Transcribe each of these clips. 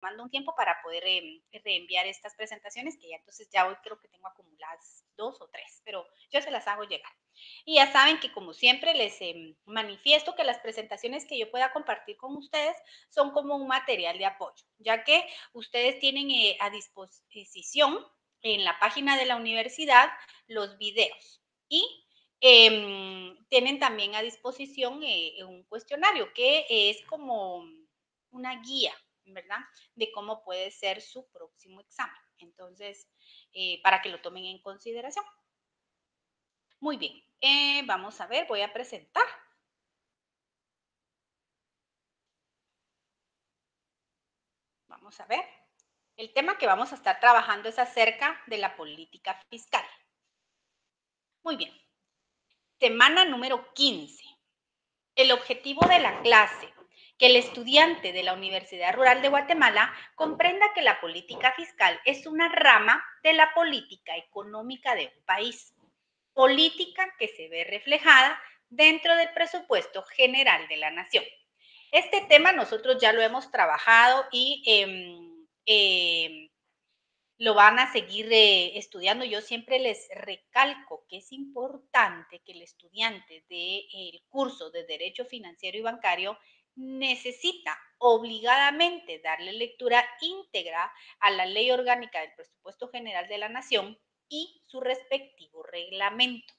tomando un tiempo para poder reenviar estas presentaciones, que ya entonces ya hoy creo que tengo acumuladas 2 o 3, pero yo se las hago llegar. Y ya saben que como siempre les manifiesto que las presentaciones que yo pueda compartir con ustedes son como un material de apoyo, ya que ustedes tienen a disposición en la página de la universidad los videos y tienen también a disposición un cuestionario que es como una guía, ¿verdad? De cómo puede ser su próximo examen. Entonces, para que lo tomen en consideración. Muy bien, vamos a ver, voy a presentar. Vamos a ver. El tema que vamos a estar trabajando es acerca de la política fiscal. Muy bien. Semana número 15. El objetivo de la clase, que el estudiante de la Universidad Rural de Guatemala comprenda que la política fiscal es una rama de la política económica de un país, política que se ve reflejada dentro del presupuesto general de la nación. Este tema nosotros ya lo hemos trabajado y lo van a seguir estudiando. Yo siempre les recalco que es importante que el estudiante del curso de Derecho Financiero y Bancario necesita obligadamente darle lectura íntegra a la Ley Orgánica del Presupuesto General de la Nación y su respectivo reglamento.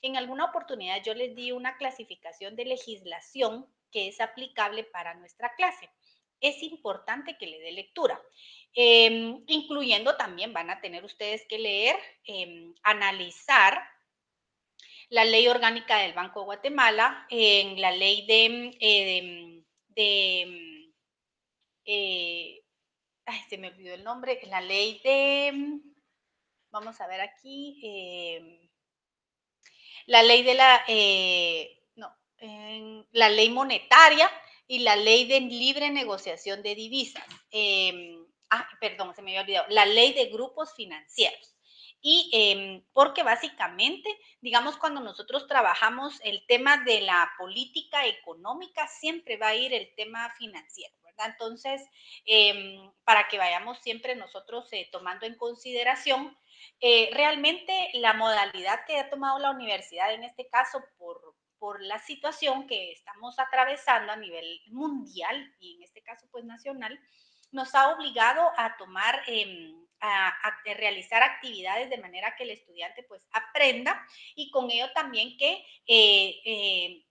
En alguna oportunidad yo les di una clasificación de legislación que es aplicable para nuestra clase. Es importante que le dé lectura. Incluyendo también van a tener ustedes que leer, analizar la ley orgánica del Banco de Guatemala, en la ley ay, se me olvidó el nombre, la ley vamos a ver aquí, la ley de no, la ley monetaria y la ley de libre negociación de divisas. Perdón, se me había olvidado, la ley de grupos financieros. Y porque básicamente, digamos, cuando nosotros trabajamos el tema de la política económica, siempre va a ir el tema financiero, ¿verdad? Entonces, para que vayamos siempre nosotros tomando en consideración realmente la modalidad que ha tomado la universidad, en este caso por la situación que estamos atravesando a nivel mundial y en este caso pues nacional, nos ha obligado a tomar, a realizar actividades de manera que el estudiante pues aprenda y con ello también que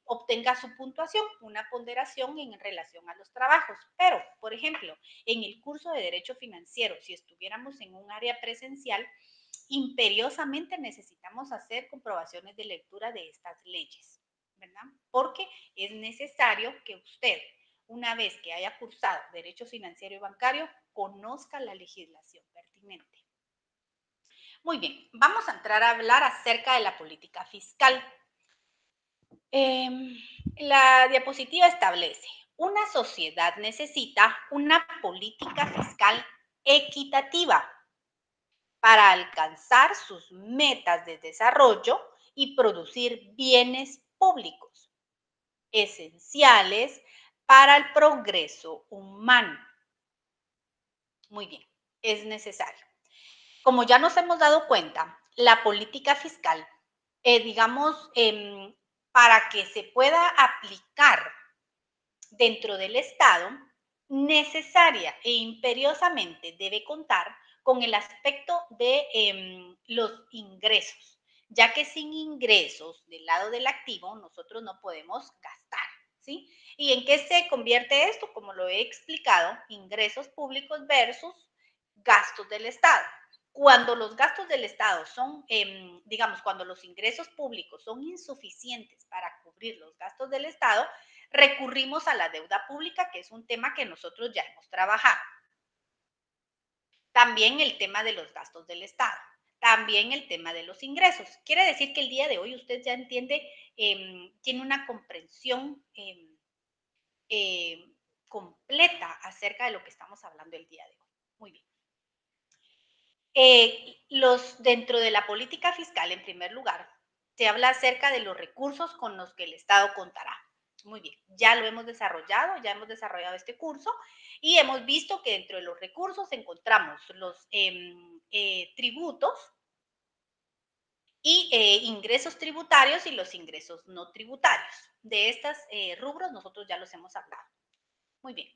obtenga su puntuación, una ponderación en relación a los trabajos. Pero, por ejemplo, en el curso de Derecho Financiero, si estuviéramos en un área presencial, imperiosamente necesitamos hacer comprobaciones de lectura de estas leyes, ¿verdad? Porque es necesario que usted, una vez que haya cursado Derecho Financiero y Bancario, conozca la legislación pertinente. Muy bien, vamos a entrar a hablar acerca de la política fiscal. La diapositiva establece, una sociedad necesita una política fiscal equitativa para alcanzar sus metas de desarrollo y producir bienes públicos esenciales para el progreso humano. Muy bien, es necesario. Como ya nos hemos dado cuenta, la política fiscal, digamos, para que se pueda aplicar dentro del Estado, necesaria e imperiosamente debe contar con el aspecto de los ingresos, ya que sin ingresos del lado del activo nosotros no podemos gastar, ¿sí? ¿Y en qué se convierte esto? Como lo he explicado, ingresos públicos versus gastos del Estado. Cuando los gastos del Estado son, digamos, cuando los ingresos públicos son insuficientes para cubrir los gastos del Estado, recurrimos a la deuda pública, que es un tema que nosotros ya hemos trabajado. También el tema de los gastos del Estado. También el tema de los ingresos. Quiere decir que el día de hoy usted ya entiende, tiene una comprensión completa acerca de lo que estamos hablando el día de hoy. Muy bien. Dentro de la política fiscal, en primer lugar, se habla acerca de los recursos con los que el Estado contará. Muy bien, ya lo hemos desarrollado, ya hemos desarrollado este curso y hemos visto que dentro de los recursos encontramos los tributos y ingresos tributarios y los ingresos no tributarios. De estos rubros nosotros ya los hemos hablado. Muy bien.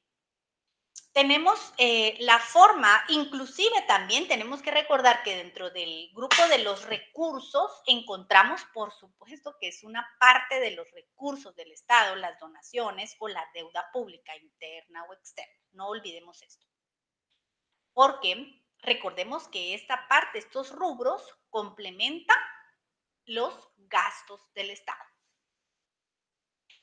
Tenemos la forma, inclusive también tenemos que recordar que dentro del grupo de los recursos encontramos, por supuesto, que es una parte de los recursos del Estado, las donaciones o la deuda pública interna o externa. No olvidemos esto. Porque recordemos que esta parte, estos rubros, complementan los gastos del Estado.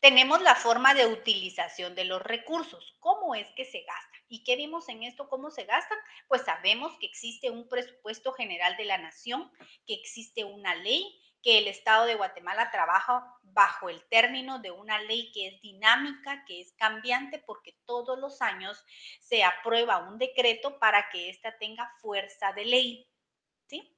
Tenemos la forma de utilización de los recursos. ¿Cómo es que se gastan? ¿Y qué vimos en esto? ¿Cómo se gastan? Pues sabemos que existe un presupuesto general de la nación, que existe una ley, que el Estado de Guatemala trabaja bajo el término de una ley que es dinámica, que es cambiante, porque todos los años se aprueba un decreto para que ésta tenga fuerza de ley, ¿sí?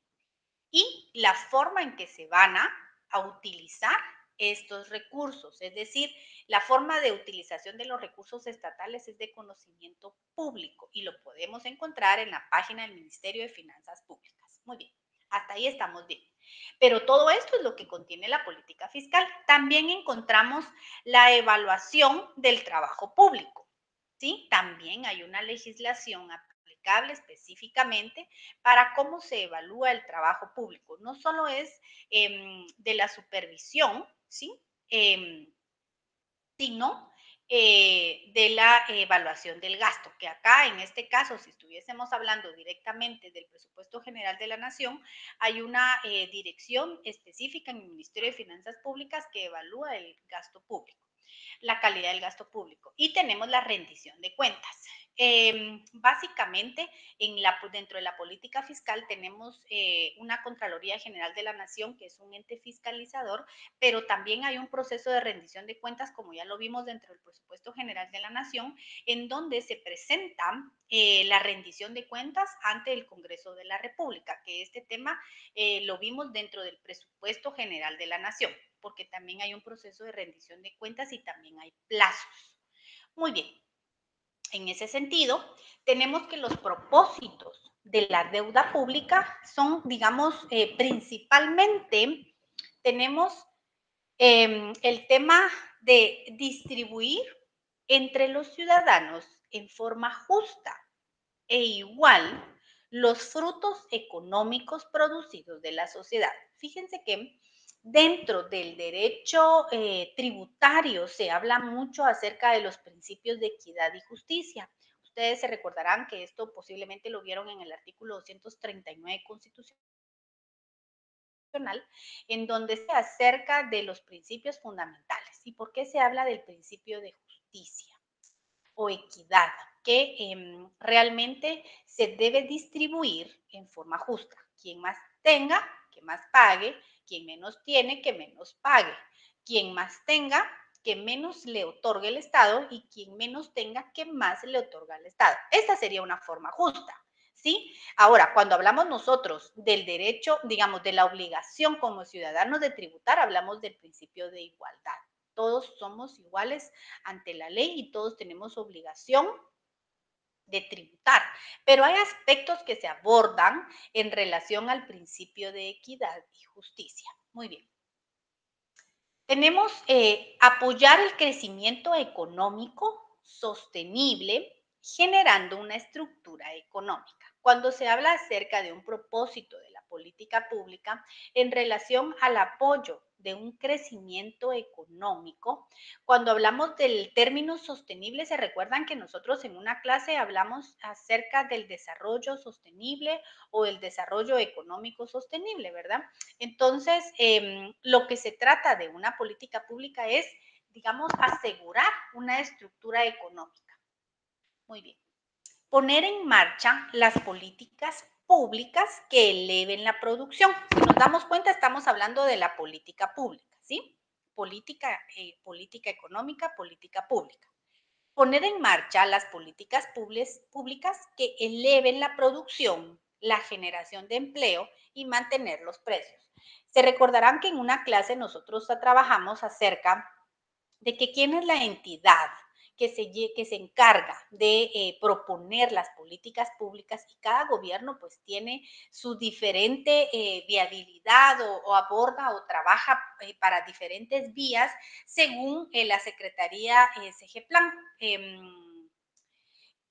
Y la forma en que se van a utilizar estos recursos, es decir, la forma de utilización de los recursos estatales es de conocimiento público y lo podemos encontrar en la página del Ministerio de Finanzas Públicas. Muy bien, hasta ahí estamos bien. Pero todo esto es lo que contiene la política fiscal. También encontramos la evaluación del trabajo público, ¿sí? También hay una legislación aplicable específicamente para cómo se evalúa el trabajo público. No solo es de la supervisión, ¿sí? Sino de la evaluación del gasto, que acá en este caso, si estuviésemos hablando directamente del presupuesto general de la nación, hay una dirección específica en el Ministerio de Finanzas Públicas que evalúa el gasto público, la calidad del gasto público. Y tenemos la rendición de cuentas. Básicamente, dentro de la política fiscal tenemos una Contraloría General de la Nación, que es un ente fiscalizador, pero también hay un proceso de rendición de cuentas, como ya lo vimos dentro del presupuesto general de la nación, en donde se presenta la rendición de cuentas ante el Congreso de la República, que este tema lo vimos dentro del presupuesto general de la nación, porque también hay un proceso de rendición de cuentas y también hay plazos. Muy bien, en ese sentido, tenemos que los propósitos de la deuda pública son, digamos, principalmente tenemos el tema de distribuir entre los ciudadanos en forma justa e igual los frutos económicos producidos de la sociedad. Fíjense que dentro del derecho tributario se habla mucho acerca de los principios de equidad y justicia. Ustedes se recordarán que esto posiblemente lo vieron en el artículo 239 constitucional, en donde se acerca de los principios fundamentales. ¿Y por qué se habla del principio de justicia o equidad? Que realmente se debe distribuir en forma justa. Quien más tenga, que más pague; quien menos tiene, que menos pague; quien más tenga, que menos le otorgue el Estado; y quien menos tenga, que más le otorga el Estado. Esta sería una forma justa, ¿sí? Ahora, cuando hablamos nosotros del derecho, digamos, de la obligación como ciudadanos de tributar, hablamos del principio de igualdad. Todos somos iguales ante la ley y todos tenemos obligación de tributar, pero hay aspectos que se abordan en relación al principio de equidad y justicia. Muy bien. Tenemos apoyar el crecimiento económico sostenible generando una estructura económica. Cuando se habla acerca de un propósito de la política pública en relación al apoyo de un crecimiento económico, cuando hablamos del término sostenible, se recuerdan que nosotros en una clase hablamos acerca del desarrollo sostenible o el desarrollo económico sostenible, ¿verdad? Entonces, lo que se trata de una política pública es, digamos, asegurar una estructura económica. Muy bien. Poner en marcha las políticas públicas que eleven la producción. Si nos damos cuenta, estamos hablando de la política pública, ¿sí? Política económica, política pública. Poner en marcha las políticas públicas que eleven la producción, la generación de empleo y mantener los precios. Se recordarán que en una clase nosotros trabajamos acerca de que quién es la entidad que se encarga de proponer las políticas públicas y cada gobierno pues tiene su diferente viabilidad o aborda o trabaja para diferentes vías según la Secretaría SG Plan.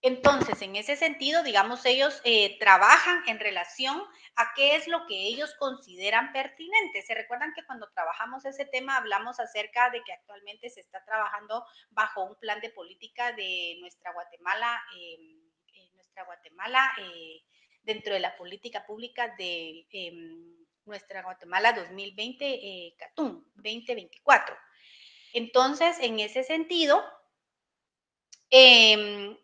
Entonces, en ese sentido, digamos, ellos trabajan en relación a qué es lo que ellos consideran pertinente. Se recuerdan que cuando trabajamos ese tema hablamos acerca de que actualmente se está trabajando bajo un plan de política de nuestra Guatemala dentro de la política pública de nuestra Guatemala 2020, CATUM 2024. Entonces, en ese sentido, eh,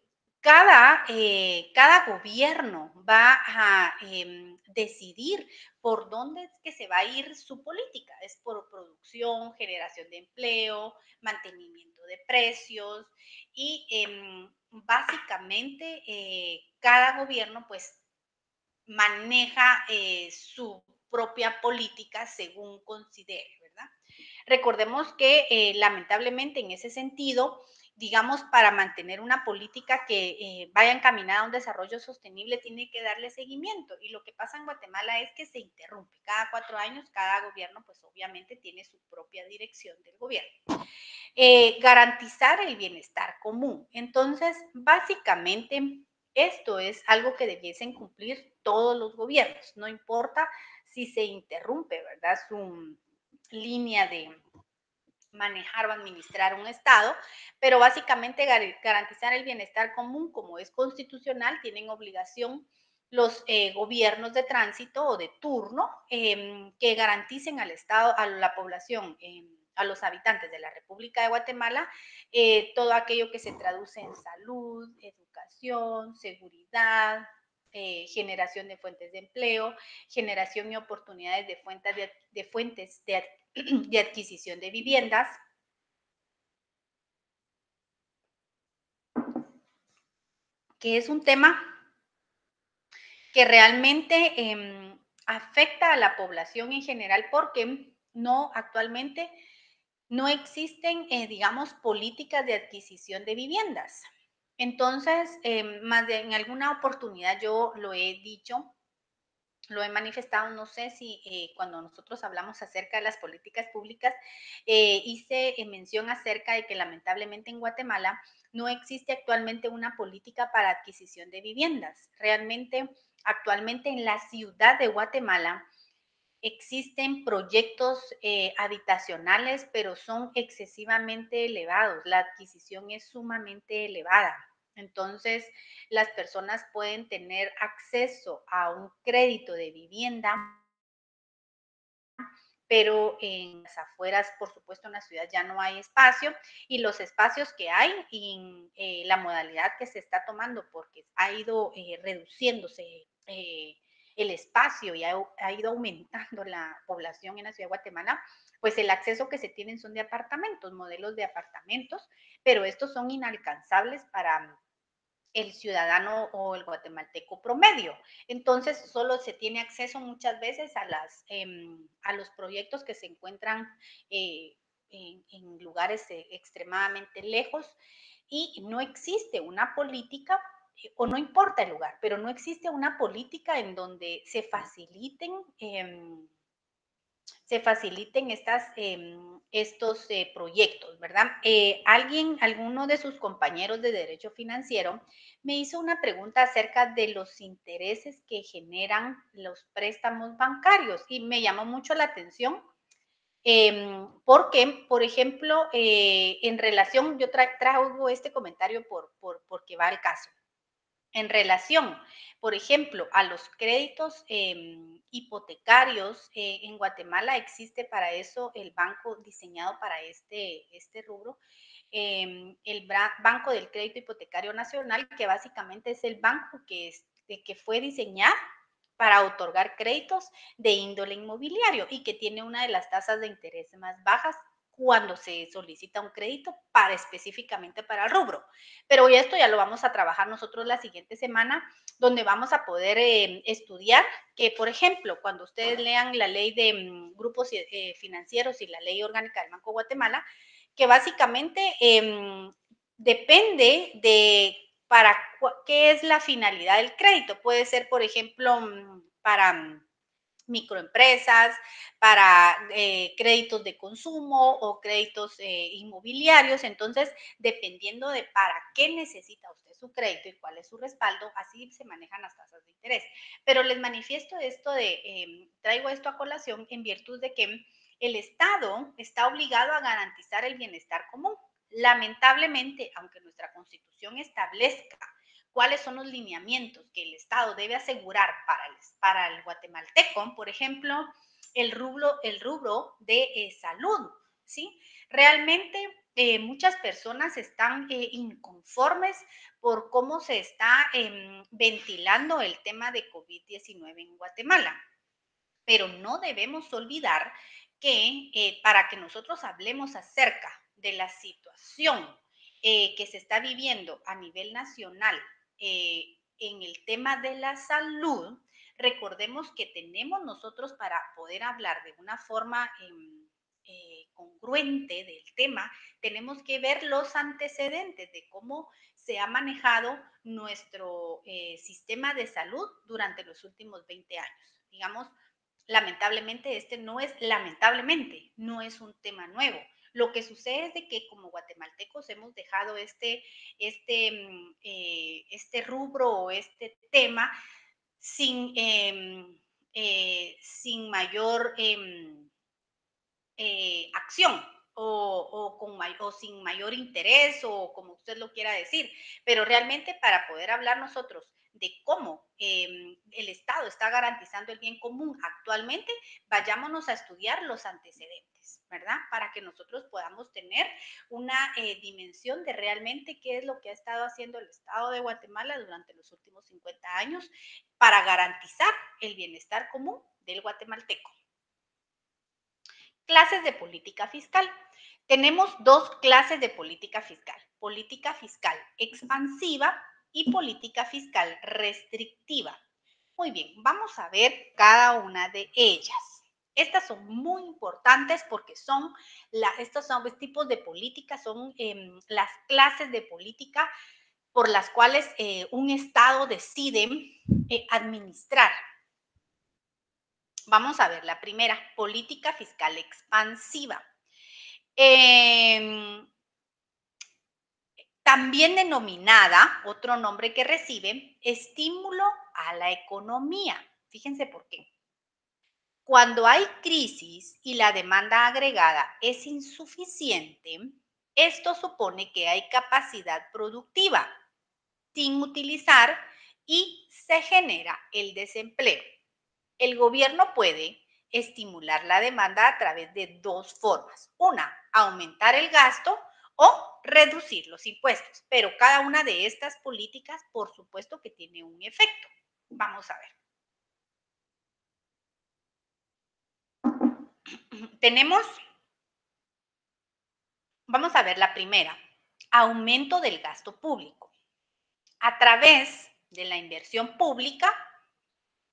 cada gobierno va a decidir por dónde es que se va a ir su política. Es por producción, generación de empleo, mantenimiento de precios y básicamente cada gobierno pues maneja su propia política según considere, ¿verdad? Recordemos que lamentablemente en ese sentido, digamos, para mantener una política que vaya encaminada a un desarrollo sostenible, tiene que darle seguimiento. Y lo que pasa en Guatemala es que se interrumpe. Cada 4 años, cada gobierno, pues obviamente tiene su propia dirección del gobierno. Garantizar el bienestar común. Entonces, básicamente, esto es algo que debiesen cumplir todos los gobiernos, no importa si se interrumpe, ¿verdad? Su línea de manejar o administrar un Estado, pero básicamente garantizar el bienestar común, como es constitucional, tienen obligación los gobiernos de tránsito o de turno que garanticen al Estado, a la población, a los habitantes de la República de Guatemala, todo aquello que se traduce en salud, educación, seguridad, generación de fuentes de empleo, generación y oportunidades de fuentes de adquisición de viviendas, que es un tema que realmente afecta a la población en general porque no actualmente no existen, digamos, políticas de adquisición de viviendas. Entonces, más de en alguna oportunidad yo lo he dicho, lo he manifestado, no sé si cuando nosotros hablamos acerca de las políticas públicas, hice mención acerca de que lamentablemente en Guatemala no existe actualmente una política para adquisición de viviendas. Realmente, actualmente en la ciudad de Guatemala existen proyectos habitacionales, pero son excesivamente elevados. La adquisición es sumamente elevada. Entonces, las personas pueden tener acceso a un crédito de vivienda, pero en las afueras, por supuesto, en la ciudad ya no hay espacio y los espacios que hay y la modalidad que se está tomando, porque ha ido reduciéndose el espacio y ha ido aumentando la población en la ciudad de Guatemala, pues el acceso que se tienen son de apartamentos, modelos de apartamentos, pero estos son inalcanzables para el ciudadano o el guatemalteco promedio. Entonces, solo se tiene acceso muchas veces a los proyectos que se encuentran en lugares extremadamente lejos y no existe una política, o no importa el lugar, pero no existe una política en donde se faciliten estos proyectos, ¿verdad? Alguno de sus compañeros de derecho financiero me hizo una pregunta acerca de los intereses que generan los préstamos bancarios y me llamó mucho la atención porque, por ejemplo, en relación, yo traigo este comentario porque va al caso. En relación, por ejemplo, a los créditos hipotecarios, en Guatemala existe para eso el banco diseñado para este rubro, el Banco del Crédito Hipotecario Nacional, que básicamente es el banco que fue diseñado para otorgar créditos de índole inmobiliario y que tiene una de las tasas de interés más bajas cuando se solicita un crédito específicamente para el rubro. Pero esto ya lo vamos a trabajar nosotros la siguiente semana, donde vamos a poder estudiar que, por ejemplo, cuando ustedes lean la ley de grupos financieros y la ley orgánica del Banco de Guatemala, que básicamente depende de para qué es la finalidad del crédito. Puede ser, por ejemplo, para microempresas, para créditos de consumo o créditos inmobiliarios. Entonces, dependiendo de para qué necesita usted su crédito y cuál es su respaldo, así se manejan las tasas de interés. Pero les manifiesto esto traigo esto a colación en virtud de que el Estado está obligado a garantizar el bienestar común. Lamentablemente, aunque nuestra Constitución establezca cuáles son los lineamientos que el Estado debe asegurar para el guatemalteco, por ejemplo, el rubro de salud, ¿sí? Realmente muchas personas están inconformes por cómo se está ventilando el tema de COVID-19 en Guatemala. Pero no debemos olvidar que para que nosotros hablemos acerca de la situación que se está viviendo a nivel nacional en el tema de la salud, recordemos que tenemos nosotros para poder hablar de una forma congruente del tema, tenemos que ver los antecedentes de cómo se ha manejado nuestro sistema de salud durante los últimos 20 años. Digamos, lamentablemente no es un tema nuevo. Lo que sucede es de que como guatemaltecos hemos dejado este rubro o este tema sin, sin mayor acción o sin mayor interés o como usted lo quiera decir, pero realmente para poder hablar nosotros de cómo el Estado está garantizando el bien común actualmente, vayámonos a estudiar los antecedentes, ¿verdad? Para que nosotros podamos tener una dimensión de realmente qué es lo que ha estado haciendo el Estado de Guatemala durante los últimos 50 años para garantizar el bienestar común del guatemalteco. Clases de política fiscal. Tenemos dos clases de política fiscal expansiva y política fiscal restrictiva. Muy bien, vamos a ver cada una de ellas. Estas son muy importantes porque estos son tipos de política, son las clases de política por las cuales un Estado decide administrar. Vamos a ver la primera, política fiscal expansiva. También denominada, otro nombre que recibe, estímulo a la economía. Fíjense por qué. Cuando hay crisis y la demanda agregada es insuficiente, esto supone que hay capacidad productiva sin utilizar y se genera el desempleo. El gobierno puede estimular la demanda a través de dos formas. Una, aumentar el gasto o reducir los impuestos. Pero cada una de estas políticas, por supuesto que tiene un efecto. Vamos a ver. Vamos a ver la primera, aumento del gasto público. A través de la inversión pública,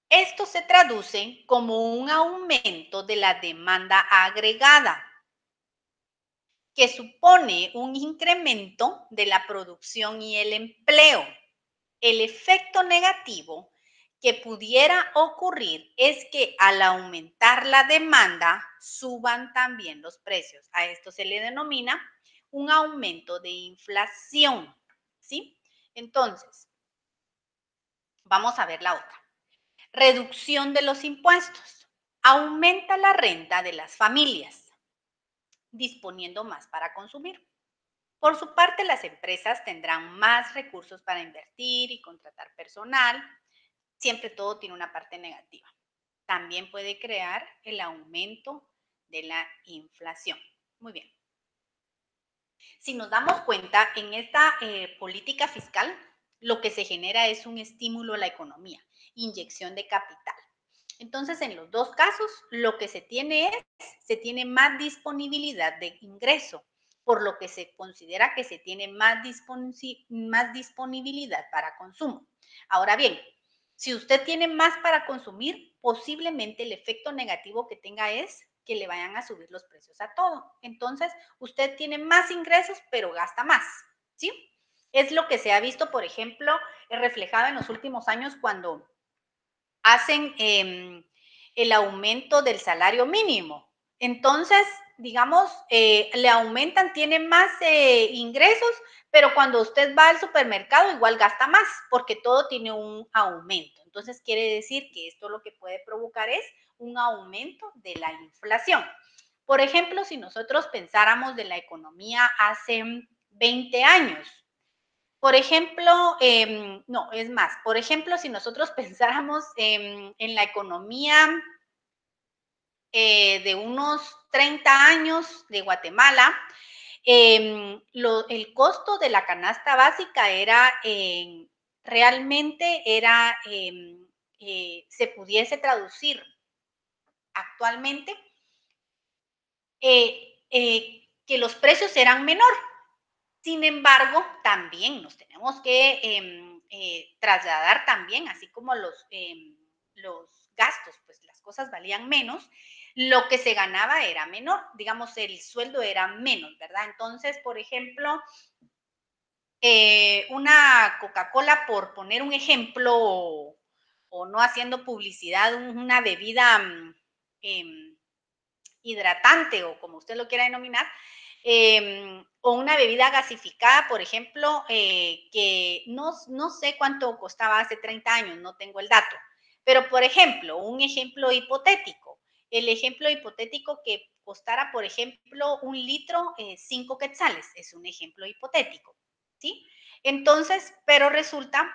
esto se traduce como un aumento de la demanda agregada, que supone un incremento de la producción y el empleo. El efecto negativo que pudiera ocurrir es que al aumentar la demanda, suban también los precios. A esto se le denomina un aumento de inflación, ¿sí? Entonces, vamos a ver la otra. Reducción de los impuestos. Aumenta la renta de las familias, disponiendo más para consumir. Por su parte, las empresas tendrán más recursos para invertir y contratar personal. Siempre todo tiene una parte negativa. También puede crear el aumento de la inflación. Muy bien. Si nos damos cuenta, en esta política fiscal, lo que se genera es un estímulo a la economía, inyección de capital. Entonces, en los dos casos, lo que se tiene más disponibilidad de ingreso, por lo que se considera que se tiene más disponibilidad para consumo. Ahora bien, si usted tiene más para consumir, posiblemente el efecto negativo que tenga es que le vayan a subir los precios a todo. Entonces, usted tiene más ingresos, pero gasta más, ¿sí? Es lo que se ha visto, por ejemplo, reflejado en los últimos años cuando hacen el aumento del salario mínimo. Entonces, digamos, le aumentan, tiene más ingresos, pero cuando usted va al supermercado igual gasta más, porque todo tiene un aumento. Entonces, quiere decir que esto lo que puede provocar es un aumento de la inflación. Por ejemplo, si nosotros pensáramos de la economía hace 20 años, por ejemplo, no, es más, por ejemplo, si nosotros pensáramos en la economía de unos 30 años de Guatemala, el costo de la canasta básica era, realmente era, se pudiese traducir actualmente, que los precios eran menor. Sin embargo, también nos tenemos que trasladar también, así como los gastos, pues las cosas valían menos, lo que se ganaba era menor, digamos, el sueldo era menos, ¿verdad? Entonces, por ejemplo, una Coca-Cola, por poner un ejemplo, o no haciendo publicidad, una bebida hidratante o como usted lo quiera denominar, o una bebida gasificada, por ejemplo, que no sé cuánto costaba hace 30 años, no tengo el dato, pero por ejemplo, un ejemplo hipotético, el ejemplo hipotético que costara, por ejemplo, un litro 5 quetzales, es un ejemplo hipotético, ¿sí? Entonces, pero resulta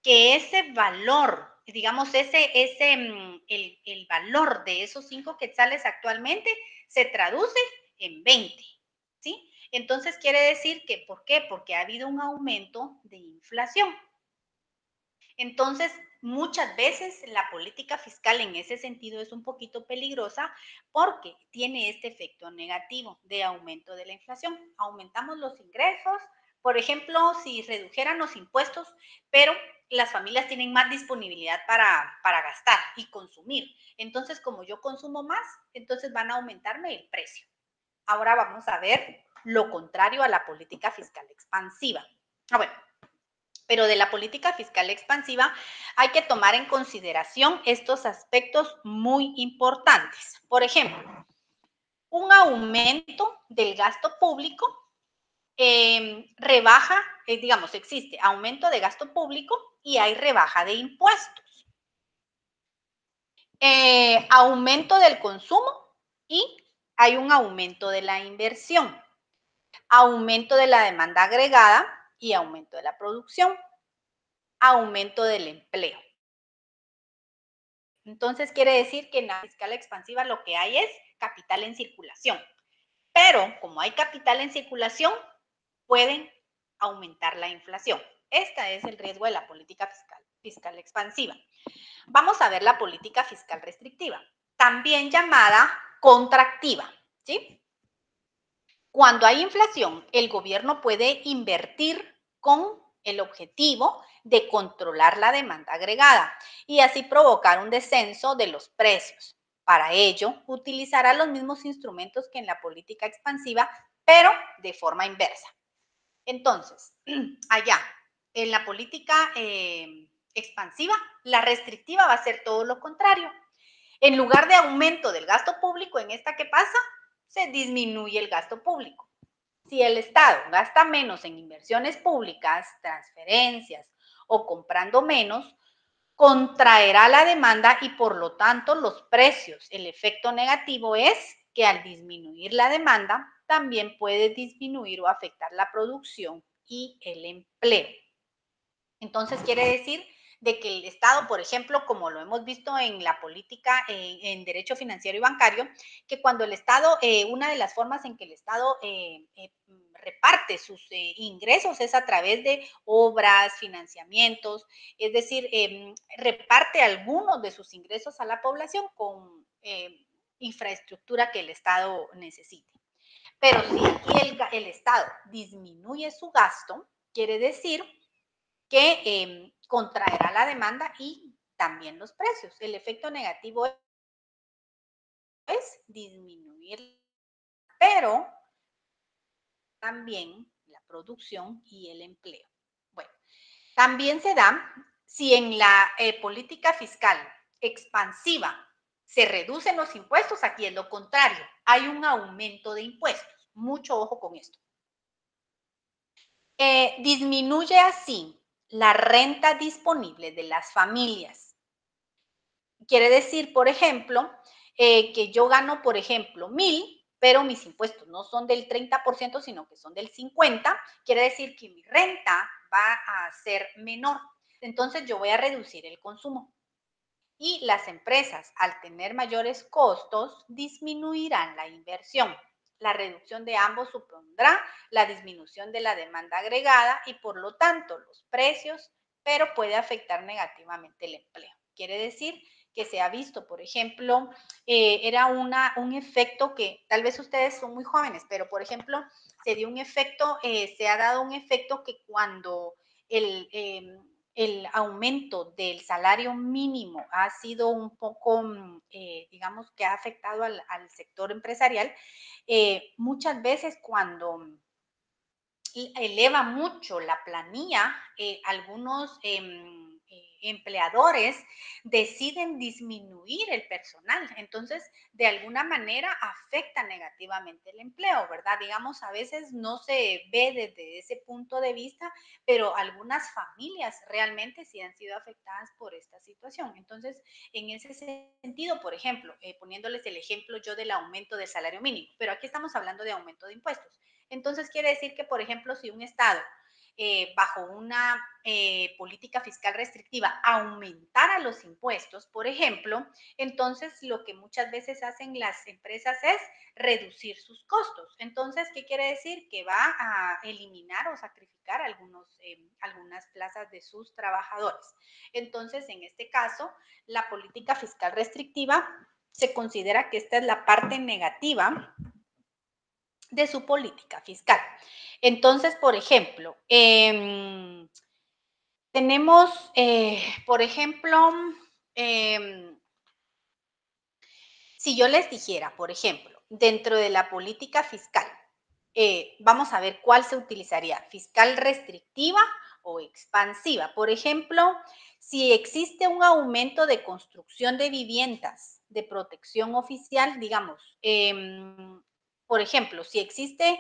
que ese valor, digamos, el valor de esos 5 quetzales actualmente se traduce en 20, ¿sí? Entonces quiere decir que, ¿por qué? Porque ha habido un aumento de inflación. Entonces, muchas veces la política fiscal en ese sentido es un poquito peligrosa porque tiene este efecto negativo de aumento de la inflación. Aumentamos los ingresos, por ejemplo, si redujeran los impuestos, pero las familias tienen más disponibilidad para gastar y consumir. Entonces, como yo consumo más, entonces van a aumentarme el precio. Ahora vamos a ver lo contrario a la política fiscal expansiva. Bueno, pero de la política fiscal expansiva hay que tomar en consideración estos aspectos muy importantes. Por ejemplo, un aumento del gasto público rebaja, digamos, existe aumento de gasto público y hay rebaja de impuestos. Aumento del consumo y hay un aumento de la inversión. Aumento de la demanda agregada y aumento de la producción. Aumento del empleo. Entonces quiere decir que en la fiscal expansiva lo que hay es capital en circulación. Pero como hay capital en circulación, pueden aumentar la inflación. Este es el riesgo de la política fiscal expansiva. Vamos a ver la política fiscal restrictiva, también llamada contractiva, ¿sí? Cuando hay inflación, el gobierno puede invertir con el objetivo de controlar la demanda agregada y así provocar un descenso de los precios. Para ello, utilizará los mismos instrumentos que en la política expansiva, pero de forma inversa. Entonces, allá, en la política expansiva, la restrictiva va a ser todo lo contrario. En lugar de aumento del gasto público, en esta que pasa, se disminuye el gasto público. Si el Estado gasta menos en inversiones públicas, transferencias o comprando menos, contraerá la demanda y por lo tanto los precios. El efecto negativo es que al disminuir la demanda, también puede disminuir o afectar la producción y el empleo. Entonces quiere decir de que el Estado, por ejemplo, como lo hemos visto en la política en derecho financiero y bancario, que cuando el Estado, una de las formas en que el Estado reparte sus ingresos es a través de obras, financiamientos, es decir, reparte algunos de sus ingresos a la población con infraestructura que el Estado necesite. Pero si aquí el Estado disminuye su gasto, quiere decir que contraerá la demanda y también los precios. El efecto negativo es disminuir, pero también la producción y el empleo. Bueno, también se da si en la política fiscal expansiva se reducen los impuestos, aquí es lo contrario, hay un aumento de impuestos. Mucho ojo con esto. Disminuye así la renta disponible de las familias. Quiere decir, por ejemplo, que yo gano, por ejemplo, 1,000, pero mis impuestos no son del 30%, sino que son del 50%, quiere decir que mi renta va a ser menor. Entonces yo voy a reducir el consumo. Y las empresas, al tener mayores costos, disminuirán la inversión. La reducción de ambos supondrá la disminución de la demanda agregada y por lo tanto los precios, pero puede afectar negativamente el empleo. Quiere decir que se ha visto, por ejemplo, era un efecto que tal vez ustedes son muy jóvenes, pero por ejemplo, se dio un efecto, se ha dado un efecto que cuando el, el aumento del salario mínimo ha sido un poco, digamos, que ha afectado al sector empresarial, muchas veces cuando eleva mucho la planilla, algunos empleadores deciden disminuir el personal. Entonces, de alguna manera afecta negativamente el empleo, ¿verdad? Digamos, a veces no se ve desde ese punto de vista, pero algunas familias realmente sí han sido afectadas por esta situación. Entonces, en ese sentido, por ejemplo, poniéndoles el ejemplo yo del aumento del salario mínimo, pero aquí estamos hablando de aumento de impuestos. Entonces, quiere decir que, por ejemplo, si un Estado, bajo una política fiscal restrictiva, aumentara los impuestos, por ejemplo, entonces lo que muchas veces hacen las empresas es reducir sus costos. Entonces, ¿qué quiere decir? Que va a eliminar o sacrificar algunas plazas de sus trabajadores. Entonces, en este caso, la política fiscal restrictiva se considera que esta es la parte negativa de su política fiscal. Entonces, por ejemplo, tenemos, por ejemplo, si yo les dijera, por ejemplo, dentro de la política fiscal, vamos a ver cuál se utilizaría, fiscal restrictiva o expansiva. Por ejemplo, si existe un aumento de construcción de viviendas de protección oficial, digamos, por ejemplo, si existe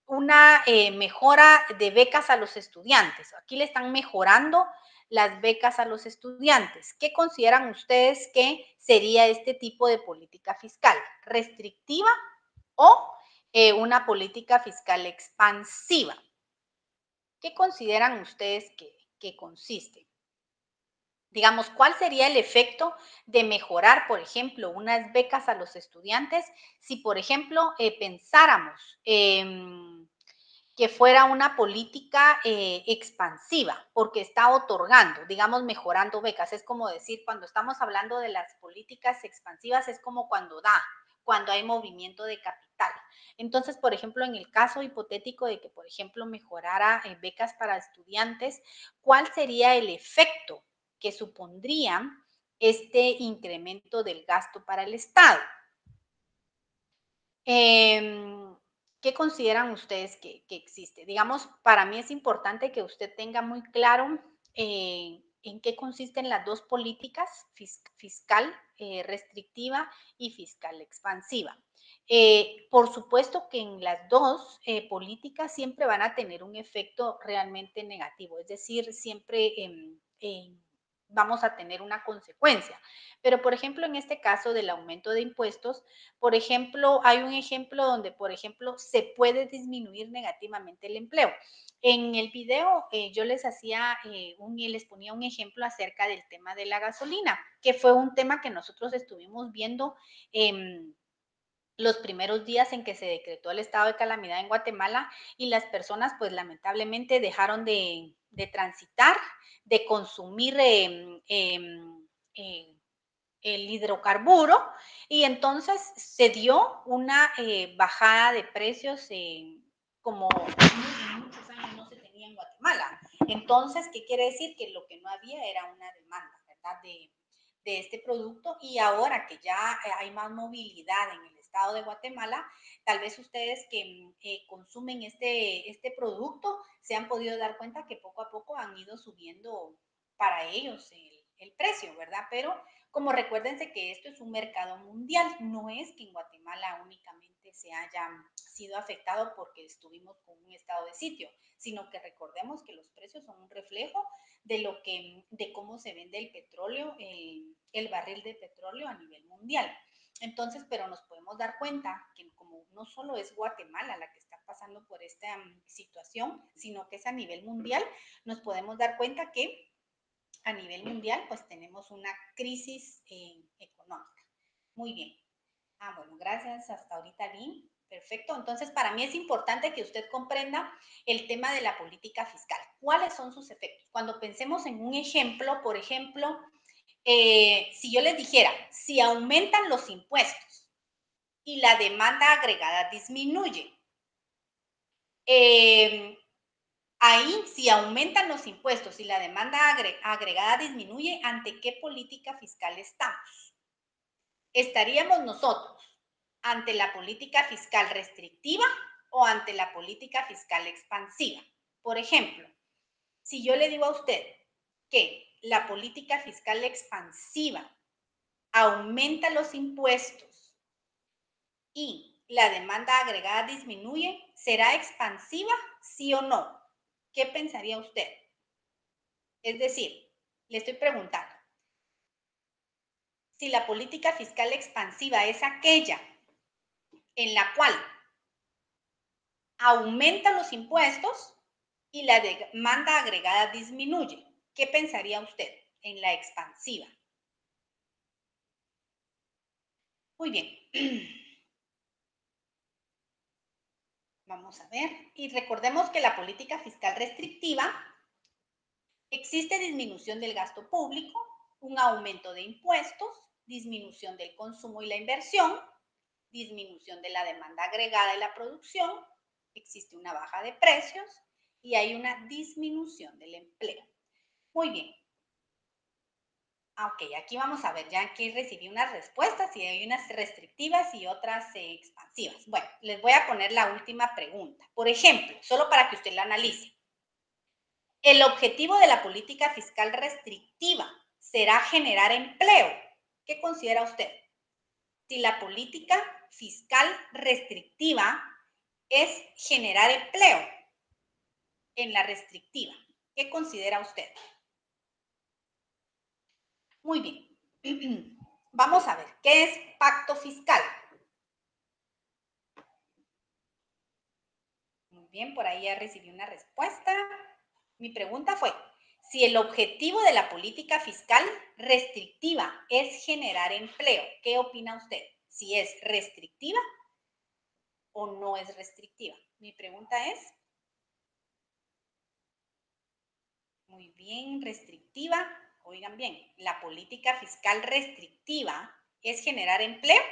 una mejora de becas a los estudiantes. Aquí le están mejorando las becas a los estudiantes. ¿Qué consideran ustedes que sería este tipo de política fiscal? ¿Restrictiva o una política fiscal expansiva? ¿Qué consideran ustedes que consiste? Digamos, ¿cuál sería el efecto de mejorar, por ejemplo, unas becas a los estudiantes si, por ejemplo, pensáramos que fuera una política expansiva, porque está otorgando, digamos, mejorando becas? Es como decir, cuando estamos hablando de las políticas expansivas, es como cuando hay movimiento de capital. Entonces, por ejemplo, en el caso hipotético de que, por ejemplo, mejorara becas para estudiantes, ¿cuál sería el efecto que supondría este incremento del gasto para el Estado? ¿Qué consideran ustedes que existe? Digamos, para mí es importante que usted tenga muy claro en qué consisten las dos políticas, fiscal restrictiva y fiscal expansiva. Por supuesto que en las dos políticas siempre van a tener un efecto realmente negativo, es decir, siempre vamos a tener una consecuencia. Pero, por ejemplo, en este caso del aumento de impuestos, por ejemplo, hay un ejemplo donde, por ejemplo, se puede disminuir negativamente el empleo. En el video yo les les ponía un ejemplo acerca del tema de la gasolina, que fue un tema que nosotros estuvimos viendo los primeros días en que se decretó el estado de calamidad en Guatemala, y las personas pues lamentablemente dejaron de transitar, de consumir el hidrocarburo, y entonces se dio una bajada de precios como en muchos años no se tenía en Guatemala. Entonces, ¿qué quiere decir? Que lo que no había era una demanda, ¿verdad? de este producto, y ahora que ya hay más movilidad en el estado de Guatemala, tal vez ustedes que consumen este producto se han podido dar cuenta que poco a poco han ido subiendo para ellos el precio, ¿verdad? Pero como recuérdense que esto es un mercado mundial, no es que en Guatemala únicamente se haya sido afectado porque estuvimos con un estado de sitio, sino que recordemos que los precios son un reflejo de cómo se vende el petróleo, el barril de petróleo a nivel mundial. Entonces, pero nos podemos dar cuenta que como no solo es Guatemala la que está pasando por esta situación, sino que es a nivel mundial, nos podemos dar cuenta que a nivel mundial pues tenemos una crisis económica. Muy bien. Bueno, gracias. Hasta ahorita bien. Perfecto. Entonces, para mí es importante que usted comprenda el tema de la política fiscal. ¿Cuáles son sus efectos? Cuando pensemos en un ejemplo, por ejemplo, si yo les dijera, si aumentan los impuestos y la demanda agregada disminuye, ahí, si aumentan los impuestos y la demanda agregada disminuye, ¿ante qué política fiscal estamos? ¿Estaríamos nosotros ante la política fiscal restrictiva o ante la política fiscal expansiva? Por ejemplo, si yo le digo a usted que la política fiscal expansiva aumenta los impuestos y la demanda agregada disminuye, ¿será expansiva, sí o no? ¿Qué pensaría usted? Es decir, le estoy preguntando, si la política fiscal expansiva es aquella en la cual aumenta los impuestos y la demanda agregada disminuye, ¿qué pensaría usted en la expansiva? Muy bien. Vamos a ver. Y recordemos que la política fiscal restrictiva existe disminución del gasto público, un aumento de impuestos, disminución del consumo y la inversión, disminución de la demanda agregada y la producción, existe una baja de precios y hay una disminución del empleo. Muy bien. Ok, aquí vamos a ver, ya aquí recibí unas respuestas y hay unas restrictivas y otras expansivas. Bueno, les voy a poner la última pregunta. Por ejemplo, solo para que usted la analice. El objetivo de la política fiscal restrictiva será generar empleo. ¿Qué considera usted? Si la política fiscal restrictiva es generar empleo en la restrictiva, ¿qué considera usted? Muy bien. Vamos a ver, ¿qué es pacto fiscal? Muy bien, por ahí ya recibí una respuesta. Mi pregunta fue, si el objetivo de la política fiscal restrictiva es generar empleo, ¿qué opina usted? ¿Si es restrictiva o no es restrictiva? Mi pregunta es, muy bien, restrictiva. Oigan bien, ¿la política fiscal restrictiva es generar empleo?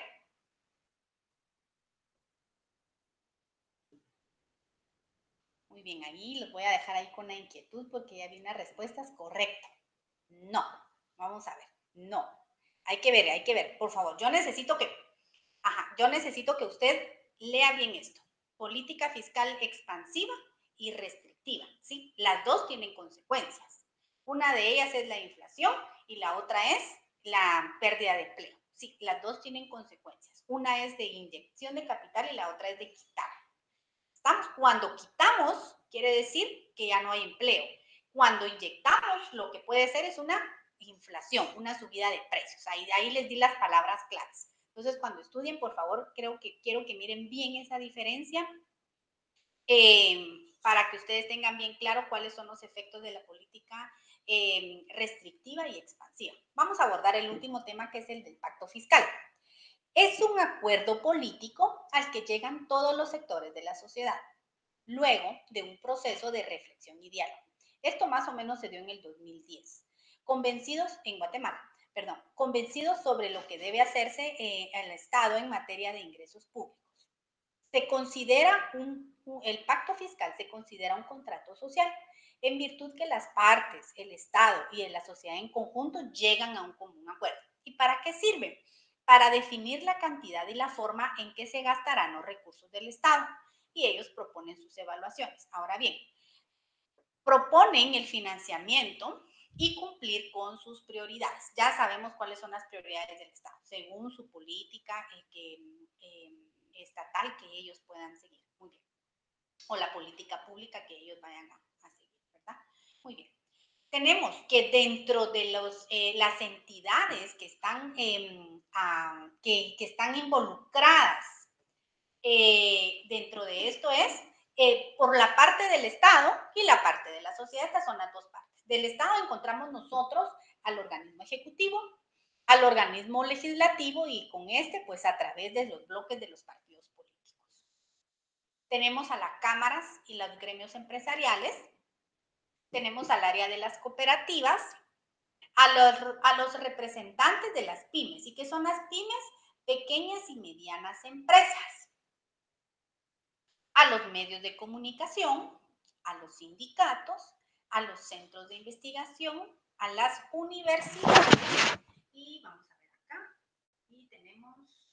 Muy bien, ahí los voy a dejar ahí con la inquietud porque ya vi unas respuestas correctas. No, vamos a ver, no. Hay que ver, por favor. Yo necesito que usted lea bien esto. Política fiscal expansiva y restrictiva, ¿sí? Las dos tienen consecuencias. Una de ellas es la inflación y la otra es la pérdida de empleo. Sí, las dos tienen consecuencias. Una es de inyección de capital y la otra es de quitar. Cuando quitamos, quiere decir que ya no hay empleo. Cuando inyectamos, lo que puede ser es una inflación, una subida de precios. Ahí les di las palabras claves. Entonces, cuando estudien, por favor, quiero que miren bien esa diferencia para que ustedes tengan bien claro cuáles son los efectos de la política restrictiva y expansiva. Vamos a abordar el último tema, que es el del pacto fiscal. Es un acuerdo político al que llegan todos los sectores de la sociedad, luego de un proceso de reflexión y diálogo. Esto más o menos se dio en el 2010. En Guatemala, convencidos sobre lo que debe hacerse el Estado en materia de ingresos públicos. Se considera el pacto fiscal se considera un contrato social en virtud que las partes, el Estado y la sociedad en conjunto llegan a un común acuerdo. ¿Y para qué sirve? Para definir la cantidad y la forma en que se gastarán los recursos del Estado. Y ellos proponen sus evaluaciones. Ahora bien, proponen el financiamiento y cumplir con sus prioridades. Ya sabemos cuáles son las prioridades del Estado, según su política estatal que ellos puedan seguir. Muy bien. O la política pública que ellos vayan a seguir, ¿verdad? Muy bien. Tenemos que dentro de las entidades que están, que están involucradas dentro de esto es por la parte del Estado y la parte de la sociedad. Estas son las dos partes. Del Estado encontramos nosotros al organismo ejecutivo, al organismo legislativo y con este, pues a través de los bloques de los partidos políticos. Tenemos a las cámaras y los gremios empresariales, tenemos al área de las cooperativas, a los representantes de las pymes. ¿Y qué son las pymes? Pequeñas y medianas empresas. A los medios de comunicación, a los sindicatos, a los centros de investigación, a las universidades y vamos a ver acá, y tenemos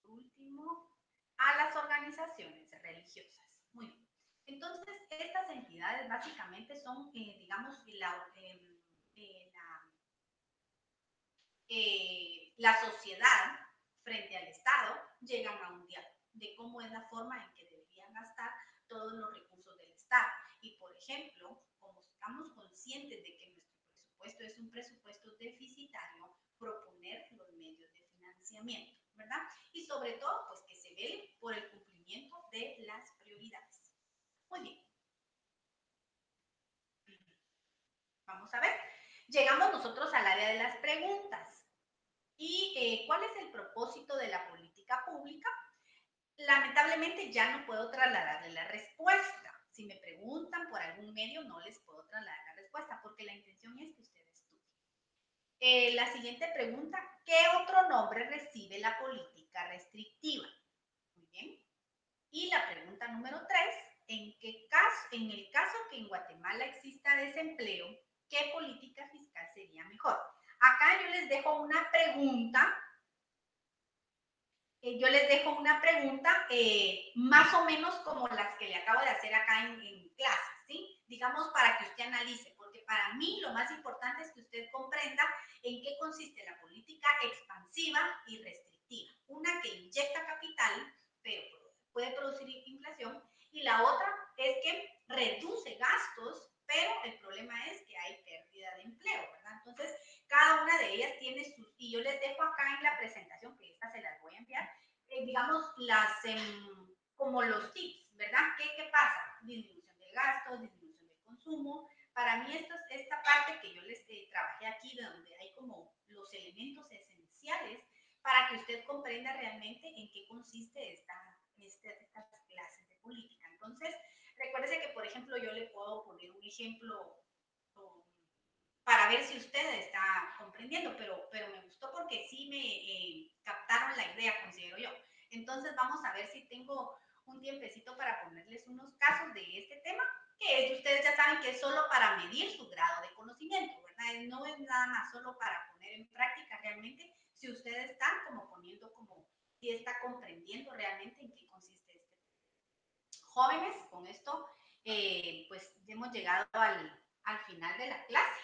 por último a las organizaciones religiosas. Muy bien. Entonces, estas entidades básicamente son, digamos, la sociedad frente al Estado llegan a un diálogo de cómo es la forma en que deberían gastar todos los recursos del Estado. Y, por ejemplo, como estamos conscientes de que nuestro presupuesto es un presupuesto deficitario, proponer los medios de financiamiento, ¿verdad? Y sobre todo, pues que se vele por el cumplimiento de las prioridades. Muy bien. Vamos a ver. Llegamos nosotros al área de las preguntas. ¿Y cuál es el propósito de la política pública? Lamentablemente ya no puedo trasladarle la respuesta. Si me preguntan por algún medio, no les puedo trasladar la respuesta porque la intención es que usted estudie. La siguiente pregunta, ¿qué otro nombre recibe la política restrictiva? Muy bien. Y la pregunta número 3, en el caso que en Guatemala exista desempleo, ¿qué política fiscal sería mejor? Acá yo les dejo una pregunta más o menos como las que le acabo de hacer acá en clase, ¿sí? Digamos, para que usted analice, porque para mí lo más importante es que usted comprenda en qué consiste la política expansiva y restrictiva. Una que inyecta capital, pero puede producir inflación, y la otra es que reduce gastos, pero el problema es que hay pérdida de empleo, ¿verdad? Entonces, cada una de ellas tiene sus, y yo les dejo acá en la presentación, que esta se las voy a enviar, digamos, como los tips, ¿verdad? ¿Qué pasa? Disminución de gastos, disminución del consumo. Para mí esta parte que yo les trabajé aquí, donde hay como los elementos esenciales para que usted comprenda realmente en qué consiste estas clases de política. Entonces, recuérdese que, por ejemplo, yo le puedo poner un ejemplo para ver si usted está comprendiendo, pero me gustó porque sí me captaron la idea, considero yo. Entonces vamos a ver si tengo un tiempecito para ponerles unos casos de este tema, que es, ustedes ya saben que es solo para medir su grado de conocimiento, ¿verdad? No es nada más solo para poner en práctica realmente si ustedes están como poniendo como, si está comprendiendo realmente en qué consiste este tema. Jóvenes, con esto pues hemos llegado al final de la clase.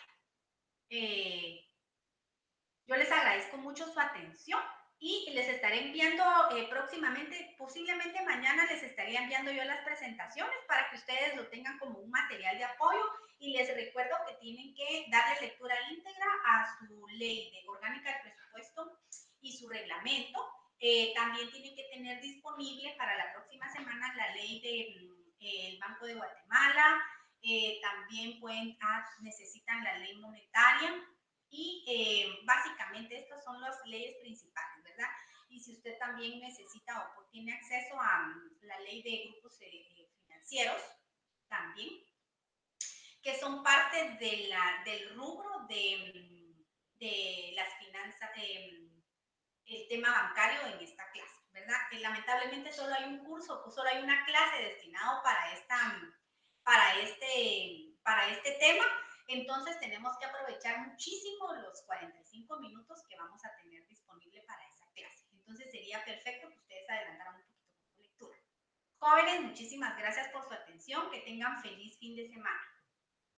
Yo les agradezco mucho su atención y les estaré enviando próximamente, posiblemente mañana les estaré enviando yo las presentaciones para que ustedes lo tengan como un material de apoyo y les recuerdo que tienen que darle lectura íntegra a su ley de orgánica del presupuesto y su reglamento. También tienen que tener disponible para la próxima semana la ley del Banco de Guatemala. También necesitan la ley monetaria y básicamente estas son las leyes principales, ¿verdad? Y si usted también necesita o tiene acceso a la ley de grupos financieros, también, que son parte del rubro de las finanzas, el tema bancario en esta clase, ¿verdad? Que lamentablemente solo hay un curso, solo hay una clase destinado para este para este tema, entonces tenemos que aprovechar muchísimo los 45 minutos que vamos a tener disponible para esa clase. Entonces sería perfecto que ustedes adelantaran un poquito con su lectura. Jóvenes, muchísimas gracias por su atención. Que tengan feliz fin de semana.